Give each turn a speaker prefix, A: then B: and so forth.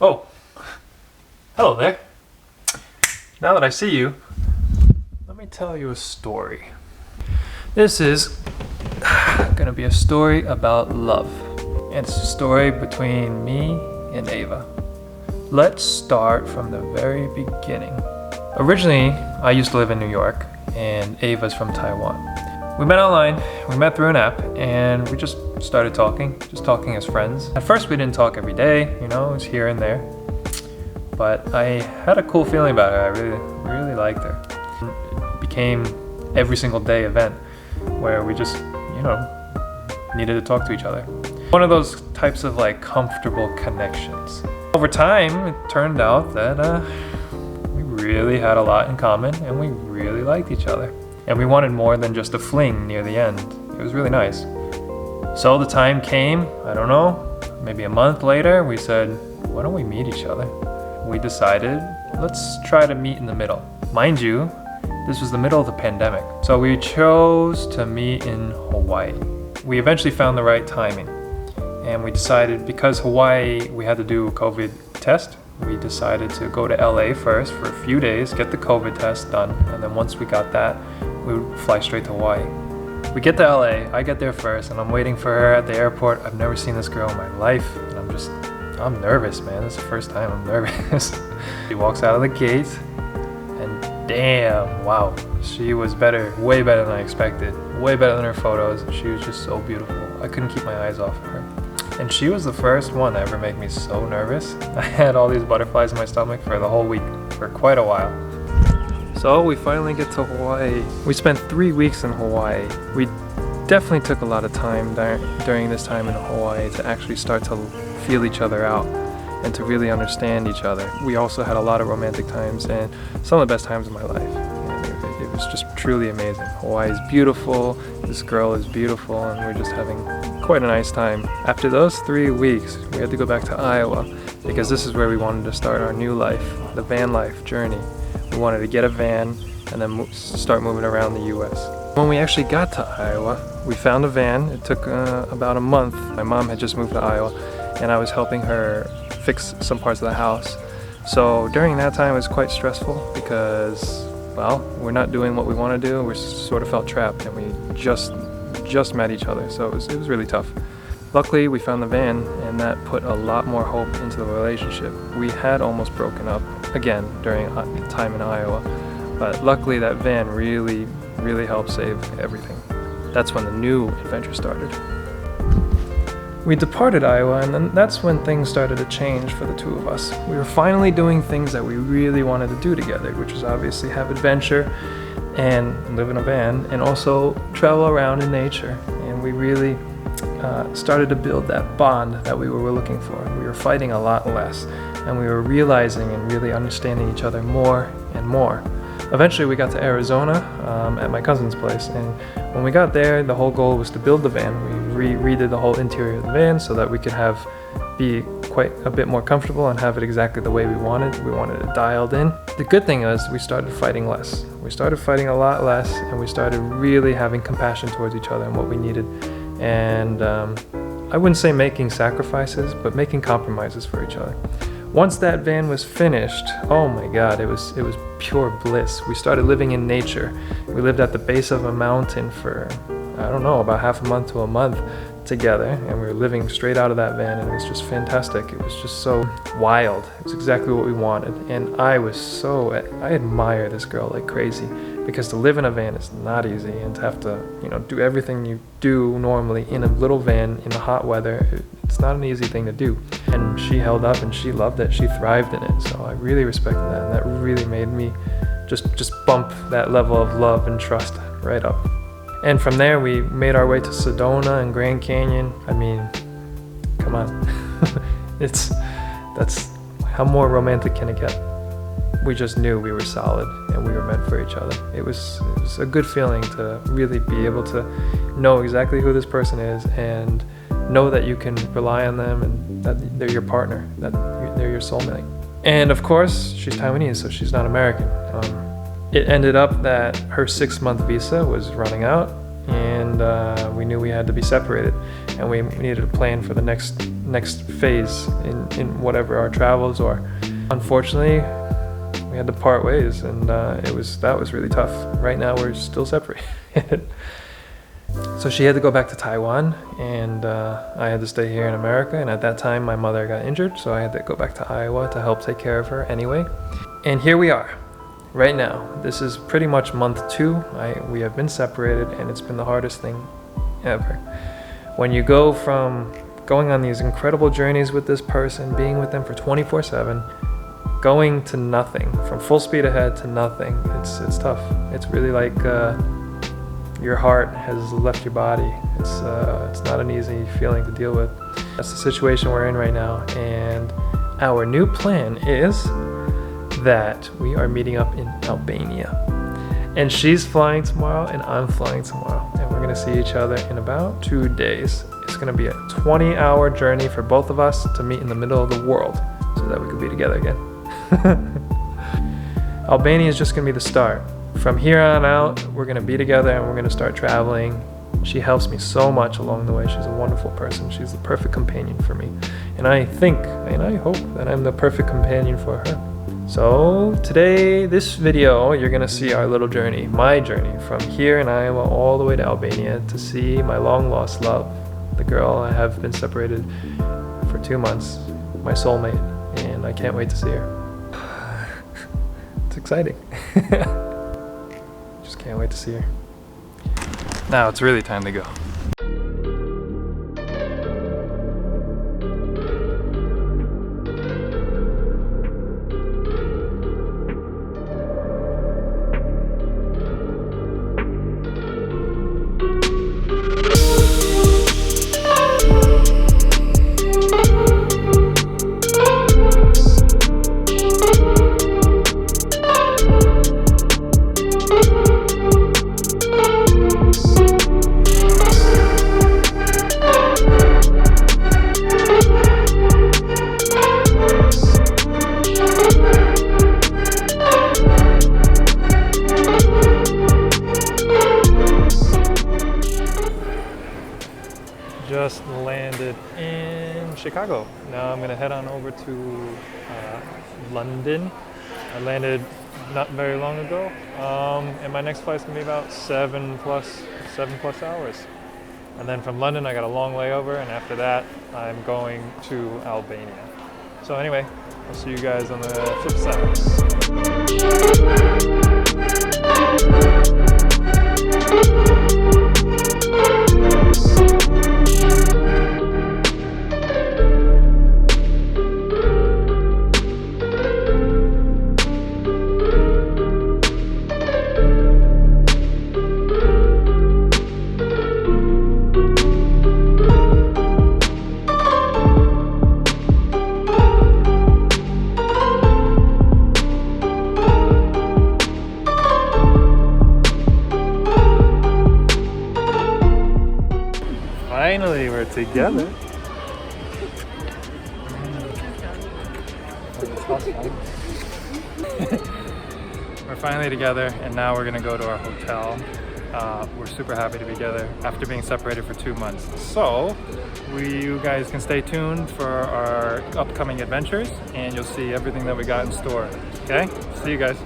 A: Oh, hello there. Now that I see you, let me tell you a story. This is gonna be a story about love. And it's a story between me and Ava. Let's start from the very beginning. Originally, I used to live in New York, and Ava's from Taiwan. We met online, we met through an app, and we just started talking as friends. At first we didn't talk every day, it was here and there. But I had a cool feeling about her. I really liked her. It became every single day event where we just, needed to talk to each other. One of those types of comfortable connections. Over time, it turned out that we really had a lot in common and we really liked each other. And we wanted more than just a fling near the end. It was really nice. So the time came, I don't know, maybe a month later, we said, why don't we meet each other? We decided, let's try to meet in the middle. Mind you, this was the middle of the pandemic. So we chose to meet in Hawaii. We eventually found the right timing. And we decided, because Hawaii, we had to do a COVID test, we decided to go to LA first for a few days, get the COVID test done, and then once we got that, we would fly straight to Hawaii. We get to LA, I get there first, and I'm waiting for her at the airport. I've never seen this girl in my life, and I'm nervous, man. This is the first time I'm nervous. She walks out of the gate, and damn, wow. She was better, way better than I expected. Way better than her photos. She was just so beautiful. I couldn't keep my eyes off of her. And she was the first one to ever make me so nervous. I had all these butterflies in my stomach for the whole week, for quite a while. So we finally get to Hawaii. We spent 3 weeks in Hawaii. We definitely took a lot of time during this time in Hawaii to actually start to feel each other out and to really understand each other. We also had a lot of romantic times and some of the best times of my life. And it was just truly amazing. Hawaii is beautiful, this girl is beautiful, and we're just having quite a nice time. After those 3 weeks, we had to go back to Iowa because this is where we wanted to start our new life, the van life journey. We wanted to get a van and then start moving around the US. When we actually got to Iowa, we found a van. It took about a month. My mom had just moved to Iowa and I was helping her fix some parts of the house. So during that time it was quite stressful because, well, we're not doing what we want to do. We sort of felt trapped and we just met each other, so it was really tough. Luckily, we found the van, and that put a lot more hope into the relationship. We had almost broken up again during the time in Iowa, but luckily that van really helped save everything. That's when the new adventure started. We departed Iowa, and then that's when things started to change for the two of us. We were finally doing things that we really wanted to do together, which was obviously have adventure and live in a van and also travel around in nature. And we really started to build that bond that we were looking for. We were fighting a lot less and we were realizing and really understanding each other more and more. Eventually we got to Arizona at my cousin's place, and when we got there, the whole goal was to build the van. We redid the whole interior of the van so that we could be quite a bit more comfortable and have it exactly the way we wanted. We wanted it dialed in. The good thing is we started fighting less. We started fighting a lot less, and we started really having compassion towards each other and what we needed. And I wouldn't say making sacrifices, but making compromises for each other. Once that van was finished, oh my God, it was pure bliss. We started living in nature. We lived at the base of a mountain for, I don't know, about half a month to a month together, and we were living straight out of that van, and it was just fantastic. It was just so wild. It was exactly what we wanted, and I admire this girl like crazy, because to live in a van is not easy, and to have to do everything you do normally in a little van in the hot weather, it's not an easy thing to do. And she held up and she loved it. She thrived in it, so I really respected that, and that really made me just bump that level of love and trust right up. And from there, we made our way to Sedona and Grand Canyon. I mean, come on. That's how more romantic can it get? We just knew we were solid and we were meant for each other. It was a good feeling to really be able to know exactly who this person is and know that you can rely on them and that they're your partner, that they're your soulmate. And of course, she's Taiwanese, so she's not American. It ended up that her 6-month visa was running out, and we knew we had to be separated. and we needed to plan for the next phase in whatever our travels or. Unfortunately, we had to part ways, and that was really tough. Right now we're still separated. So she had to go back to Taiwan, and I had to stay here in America, and at that time my mother got injured, so I had to go back to Iowa to help take care of her anyway. And here we are, right now. This is pretty much month 2. We have been separated, and it's been the hardest thing ever. When you go from going on these incredible journeys with this person, being with them for 24/7, going to nothing, from full speed ahead to nothing, it's tough. It's really like your heart has left your body. It's not an easy feeling to deal with. That's the situation we're in right now, and our new plan is that we are meeting up in Albania. And she's flying tomorrow, and I'm flying tomorrow, and we're gonna see each other in about 2 days. It's gonna be a 20-hour journey for both of us to meet in the middle of the world so that we could be together again. Albania is just gonna be the start. From here on out, we're gonna be together and we're gonna start traveling. She helps me so much along the way. She's a wonderful person. She's the perfect companion for me. And I think, and I hope that I'm the perfect companion for her. So today, this video, you're gonna see our little journey, my journey from here in Iowa all the way to Albania to see my long lost love, the girl I have been separated for 2 months, my soulmate, and I can't wait to see her. It's exciting. Just can't wait to see her. Now it's really time to go. Just landed in Chicago. Now I'm gonna head on over to London. I landed not very long ago, and my next flight's gonna be about 7 plus hours. And then from London, I got a long layover, and after that, I'm going to Albania. So anyway, I'll see you guys on the flip side. Finally, we're together. We're finally together, and now we're gonna go to our hotel. We're super happy to be together after being separated for 2 months. So, you guys can stay tuned for our upcoming adventures, and you'll see everything that we got in store. Okay? See you guys.